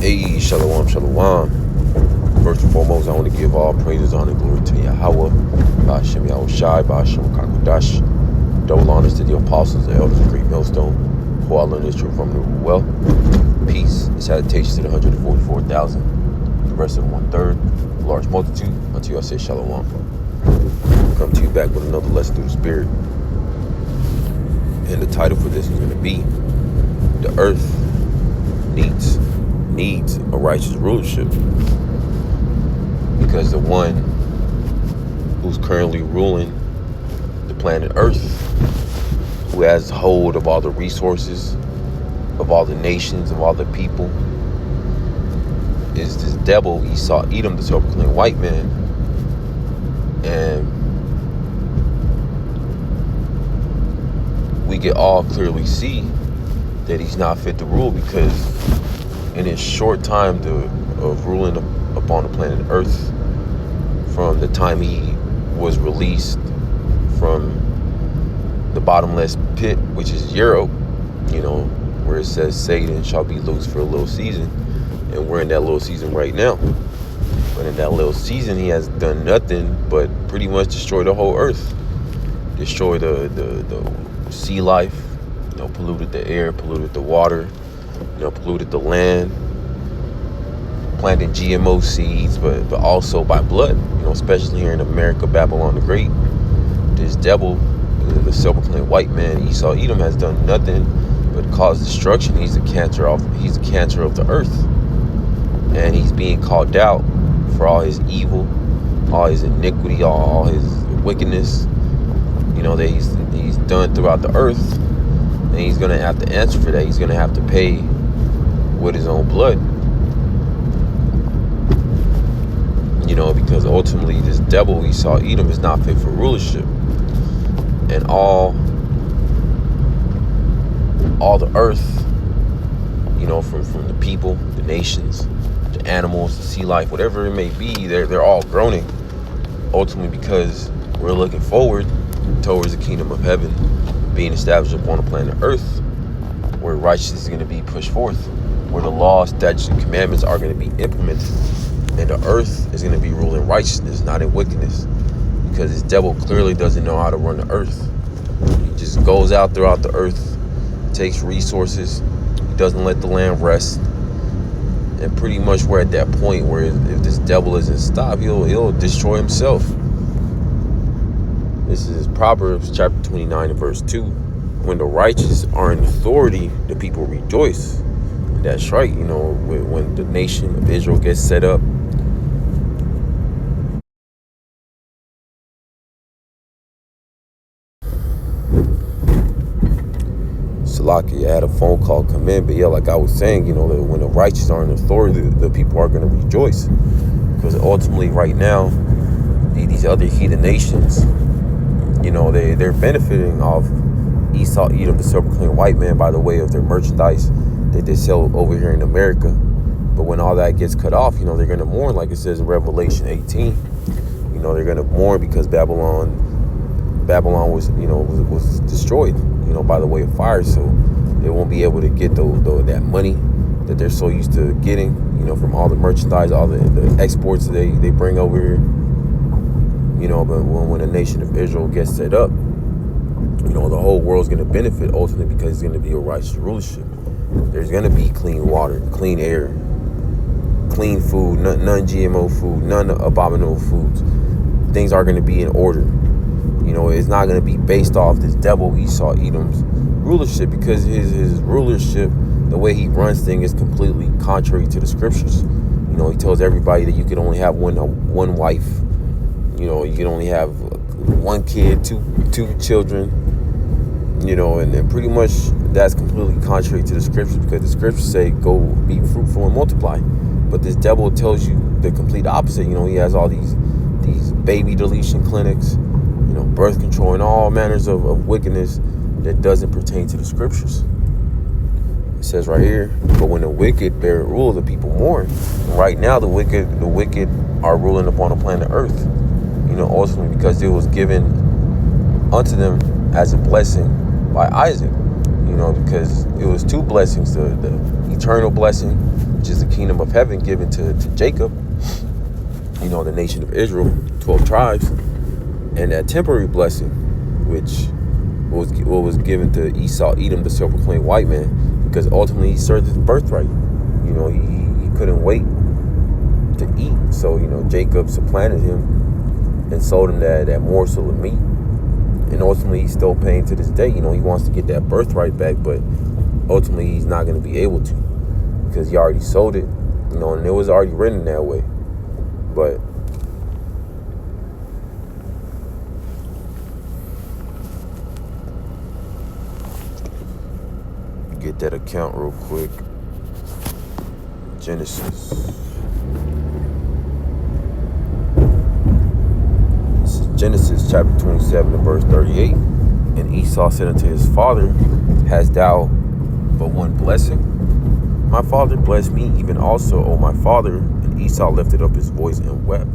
Hey, shalom, shalom. First and foremost, I want to give all praises, honor, and glory to Yahweh, Ba'ashem Yahushai, Ba'ashem Kakodash. Double honors to the apostles, the elders, the great millstone, who I learned this truth from the well. Peace and salutations to the 144,000, the rest of the 1/3, the large multitude, until I say shalom. Come to you back with another lesson through the Spirit. And the title for this is going to be, The Earth Needs a righteous rulership, because the one who's currently ruling the planet Earth, who has hold of all the resources, of all the nations, of all the people, is this devil Esau Edom, the self-proclaimed white man. And we can all clearly see that he's not fit to rule, because in his short time of ruling upon the planet Earth, from the time he was released from the bottomless pit, which is Europe, where it says Satan shall be loose for a little season, and we're in that little season right now. But in that little season, he has done nothing but pretty much destroy the whole earth, destroy the sea life, polluted the air, polluted the water, polluted the land, planted GMO seeds, but also by blood, especially here in America, Babylon the Great. This devil, the self-proclaimed white man, Esau Edom, has done nothing but cause destruction. He's the cancer of the earth, and he's being called out for all his evil, all his iniquity, all his wickedness, that he's done throughout the earth. And he's going to have to answer for that. He's going to have to pay with his own blood. Because ultimately this devil Esau Edom is not fit for rulership. And all the earth, from the people, the nations, the animals, the sea life, whatever it may be, they're all groaning. Ultimately because we're looking forward towards the kingdom of heaven being established upon the planet Earth, where righteousness is going to be pushed forth, where the law, statutes, and commandments are going to be implemented, and the earth is going to be ruling righteousness, not in wickedness, because this devil clearly doesn't know how to run the earth. He just goes out throughout the earth, takes resources, he doesn't let the land rest, and pretty much we're at that point where if this devil isn't stopped, he'll destroy himself. This is Proverbs chapter 29 and verse 2. When the righteous are in authority, the people rejoice. And that's right, when the nation of Israel gets set up, Salaki, I had a phone call come in, but like I was saying, when the righteous are in authority, the people are going to rejoice. Because ultimately right now, these other heathen nations, they're benefiting off Esau Edom, the self-proclaimed white man, by the way of their merchandise that they sell over here in America. But when all that gets cut off, they're going to mourn, like it says in Revelation 18. They're going to mourn because Babylon was destroyed, by the way of fire. So they won't be able to get that money that they're so used to getting, from all the merchandise, all the exports they bring over here. But when the nation of Israel gets set up, the whole world's going to benefit ultimately, because it's going to be a righteous rulership. There's going to be clean water, clean air, clean food, none GMO food, none abominable foods. Things are going to be in order. It's not going to be based off this devil Esau Edom's rulership, because his rulership, the way he runs things, is completely contrary to the scriptures. He tells everybody that you can only have one wife. You can only have one kid, two children, and pretty much that's completely contrary to the scriptures, because the scriptures say go be fruitful and multiply. But this devil tells you the complete opposite. He has all these baby deletion clinics, birth control, and all manners of wickedness that doesn't pertain to the scriptures. It says right here, but when the wicked bear rule, the people mourn. And right now the wicked are ruling upon the planet Earth. Ultimately because it was given unto them as a blessing by Isaac, because it was two blessings, the eternal blessing which is the kingdom of heaven given to Jacob, the nation of Israel, 12 tribes, and that temporary blessing, which was given to Esau, Edom, the self-proclaimed white man, because ultimately he served his birthright. He couldn't wait to eat, so Jacob supplanted him and sold him that morsel of meat, and ultimately he's still paying to this day. He wants to get that birthright back, but ultimately he's not going to be able to, because he already sold it, and it was already written that way. But get that account real quick. Genesis. This is Genesis chapter 27 and verse 38. And Esau said unto his father, hast thou but one blessing? My father blessed me even also, O my father. And Esau lifted up his voice and wept.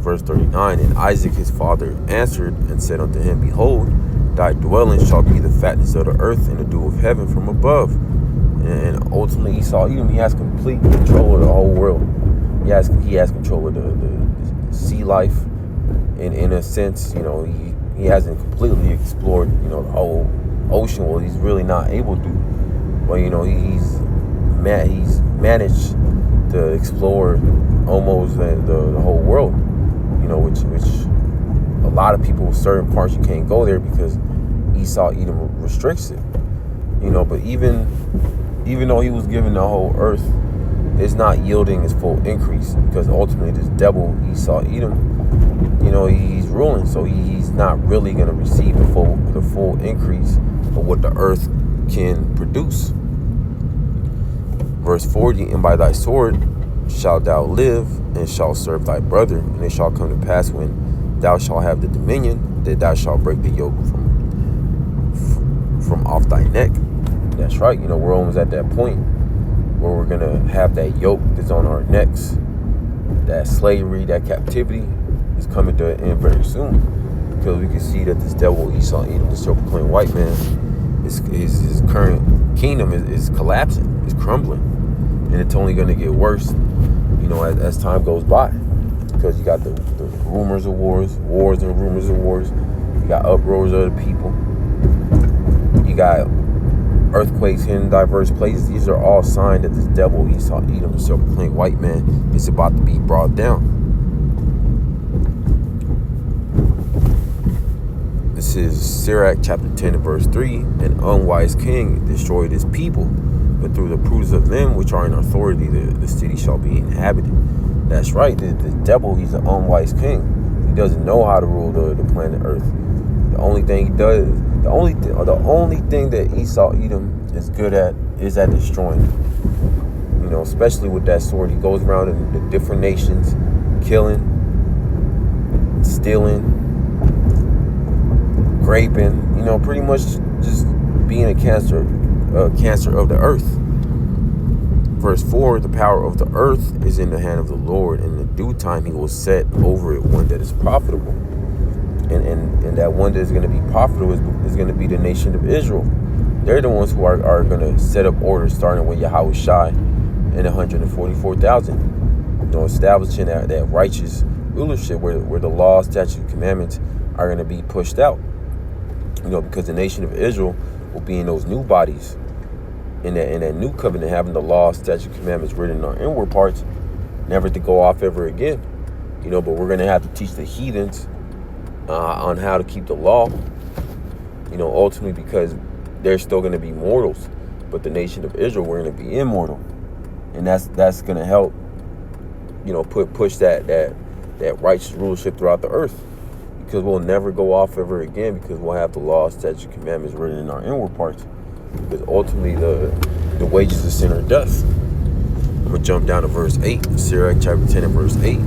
Verse 39. And Isaac his father answered and said unto him, behold, thy dwelling shall be the fatness of the earth and the dew of heaven from above. And ultimately Esau, he has complete control of the whole world. He has control of the sea life. In a sense, he hasn't completely explored, the whole ocean. Well, he's really not able to. But he's managed to explore almost the whole world. Which a lot of people, certain parts you can't go there because Esau Edom restricts it. But even though he was given the whole earth, it's not yielding its full increase, because ultimately this devil Esau Edom, he's ruling, so he's not really going to receive the full increase of what the earth can produce. Verse 40, and by thy sword shalt thou live, and shalt serve thy brother, and it shall come to pass when thou shalt have the dominion, that thou shalt break the yoke from off thy neck. That's right. We're almost at that point where we're going to have that yoke that's on our necks. That slavery, that captivity is coming to an end very soon. Because we can see that this devil, Esau, Edom, the self-proclaimed white man, his current kingdom is collapsing, is crumbling. And it's only going to get worse, as time goes by. Because you got the rumors of wars and rumors of wars. You got uproars of the people. You got earthquakes in diverse places. These are all signs that this devil, Esau, Edom, the self-proclaimed white man, is about to be brought down. This is Sirach chapter 10 and verse 3. An unwise king destroyed his people, but through the prudence of them which are in authority, the city shall be inhabited. That's right. The devil, he's an unwise king. He doesn't know how to rule the planet Earth. The only thing he does, the only thing that Esau Edom is good at is at destroying. Especially with that sword. He goes around in the different nations, killing, stealing, raping. Pretty much just being a cancer of the earth. Verse 4, the power of the earth is in the hand of the Lord, and in due time he will set over it one that is profitable. And that one that is going to be profitable is going to be the nation of Israel. They're the ones who are going to set up orders, starting with Yahweh Shai and 144,000. Establishing that righteous rulership where the law, statutes, and commandments are going to be pushed out. Because the nation of Israel will be in those new bodies, in that new covenant, having the law, statutes, commandments written in our inward parts, never to go off ever again. But we're going to have to teach the heathens on how to keep the law, ultimately, because they're still going to be mortals. But the nation of Israel, we're going to be immortal. And that's going to help, push that righteous rulership throughout the earth. Because we'll never go off ever again, because we'll have the law, statutes, commandments written in our inward parts. Because ultimately the wages of sin are death. I'm going to jump down to verse 8, Sirach chapter 10 and verse 8.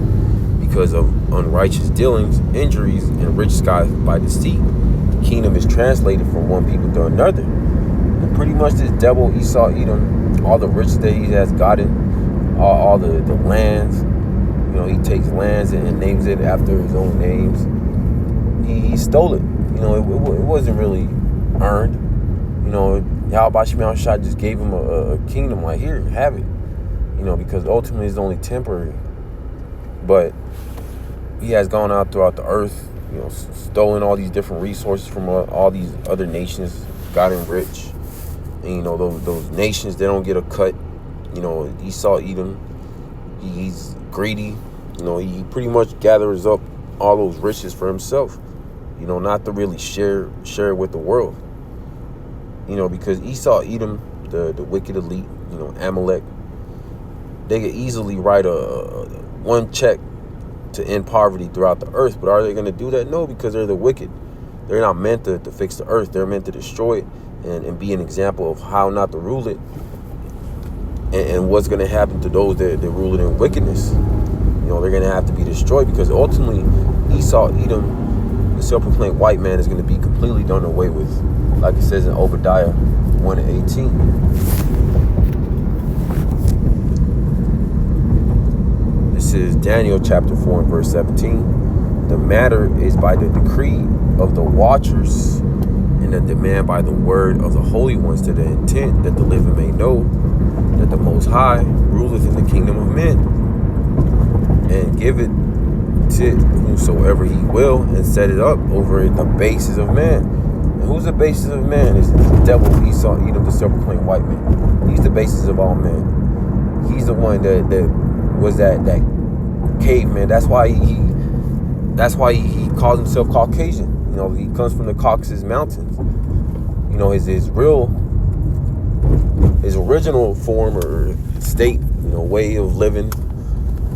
Because of unrighteous dealings, injuries, and rich skies by deceit, the kingdom is translated from one people to another. And pretty much this devil, Esau Edom, all the riches that he has gotten, all the lands, he takes lands and names it after his own names. He stole it. It wasn't really earned. Yahweh Shai just gave him a kingdom, like, here, have it. because ultimately it's only temporary. But he has gone out throughout the earth, stolen all these different resources from all these other nations, gotten rich. And, those nations, they don't get a cut. Esau, Edom, he's greedy. He pretty much gathers up all those riches for himself, not to really share with the world. Because Esau, Edom, the wicked elite, Amalek, they could easily write a one check to end poverty throughout the earth. But are they going to do that? No, because they're the wicked. They're not meant to fix the earth. They're meant to destroy it and be an example of how not to rule it, and what's going to happen to those that rule it in wickedness. They're going to have to be destroyed, because ultimately Esau, Edom, the self-proclaimed white man, is going to be completely done away with, like it says in Obadiah 1:18. This is Daniel chapter 4 and verse 17. The matter is by the decree of the watchers, and the demand by the word of the holy ones, to the intent that the living may know that the Most High ruleth in the kingdom of men, and give it to whosoever he will, and set it up over the basis of man. And who's the basis of man? It's the devil, Esau, Edom, the self-proclaimed white man. He's the basis of all men. He's the one that was that caveman. That's why he calls himself Caucasian. He comes from the Caucasus Mountains. His original form or state, way of living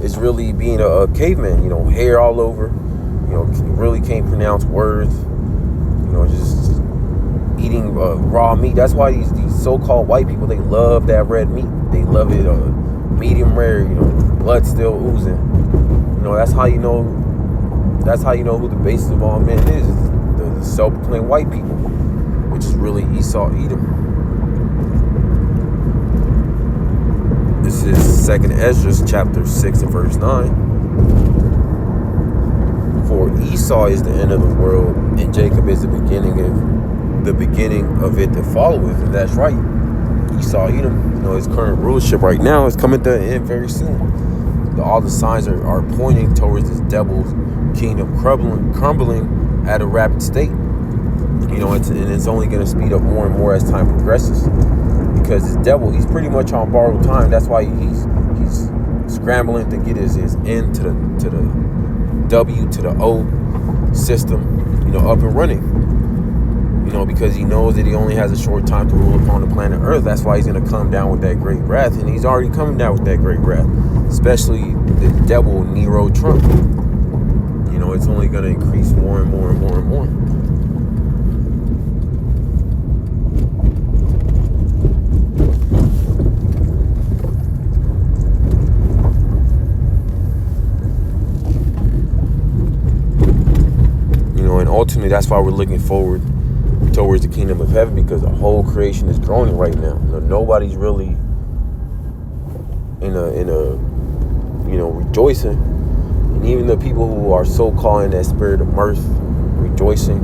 is really being a caveman. Hair all over. Really can't pronounce words. Just eating raw meat. That's why these so-called white people, they love that red meat. They love it medium rare. Blood still oozing. That's how you know. That's how you know who the basis of all men is. The self-proclaimed white people, which is really Esau, Edom. This is 2nd Ezra chapter 6 and verse 9. For Esau is the end of the world, and Jacob is the beginning of it that followeth. And that's right. Esau, Edom, his current rulership right now is coming to an end very soon. All the signs are pointing towards this devil's kingdom crumbling at a rapid state. It's only going to speed up more and more as time progresses, because this devil, he's pretty much on borrowed time. That's why he's scrambling to get his end to the W to the O system, up and running. Because he knows that he only has a short time to rule upon the planet Earth. That's why he's going to come down with that great wrath, and he's already coming down with that great wrath. Especially the devil, Nero Trump. It's only going to increase more and more and more and more. And ultimately, that's why we're looking forward towards the kingdom of heaven, because the whole creation is groaning right now. Nobody's really in a rejoicing. And even the people who are so-called in that spirit of mirth, rejoicing,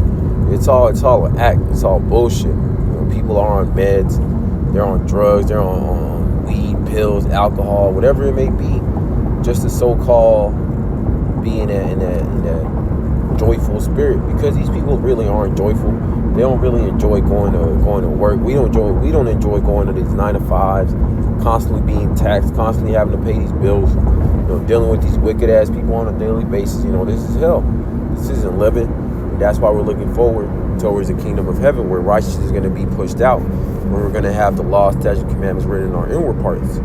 it's all an act. It's all bullshit. People are on meds, they're on drugs, they're on weed, pills, alcohol, whatever it may be, just to so-called be in that joyful spirit. Because these people really aren't joyful. They don't really enjoy going to work. We don't enjoy going to these 9-to-5s, constantly being taxed, constantly having to pay these bills, dealing with these wicked ass people on a daily basis. This is hell. This isn't living. That's why we're looking forward towards the kingdom of heaven, where righteousness is going to be pushed out, where we're going to have the law, statutes, commandments written in our inward parts.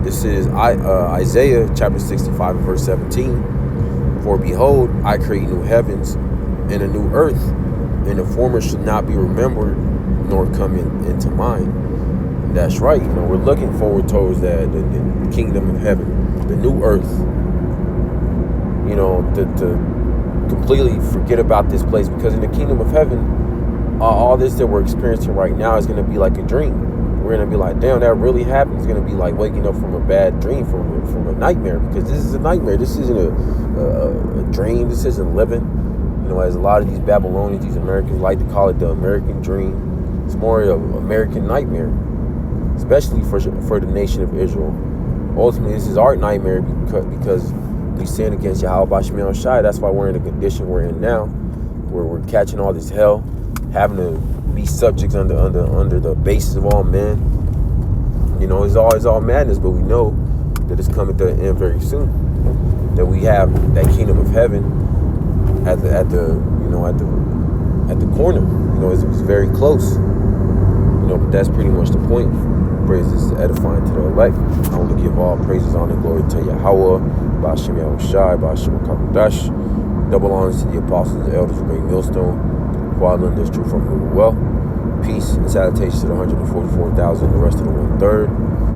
This is Isaiah chapter 65 and verse 17. For behold, I create new heavens and a new earth, and the former should not be remembered, nor come into mind. And that's right. We're looking forward towards the kingdom of heaven, the new earth. To completely forget about this place, because in the kingdom of heaven, all this that we're experiencing right now is going to be like a dream. We're going to be like, damn, that really happened. It's going to be like waking up from a bad dream, from a nightmare, because this is a nightmare. This isn't a dream. This isn't living. As a lot of these Babylonians, these Americans like to call it, the American dream. It's more of an American nightmare. especially for the nation of Israel. Ultimately, this is our nightmare because we sin against Yahweh Shemel Shai. That's why we're in the condition we're in now, where we're catching all this hell, having to be subjects under the basis of all men. You know, it's all madness, but we know that it's coming to an end very soon. That we have that kingdom of heaven at the corner. You know, it's very close. You know, but that's pretty much the point. Praises is edifying to the elect. I want to give all praises, honor, and glory to Yahweh, Ba'ashem Yahushai, Ba'ashem Kakodash. Double honors to the apostles and elders who bring millstone, quad lenders, true from the well. Peace and salutations to the 144,000, the rest of the 1/3.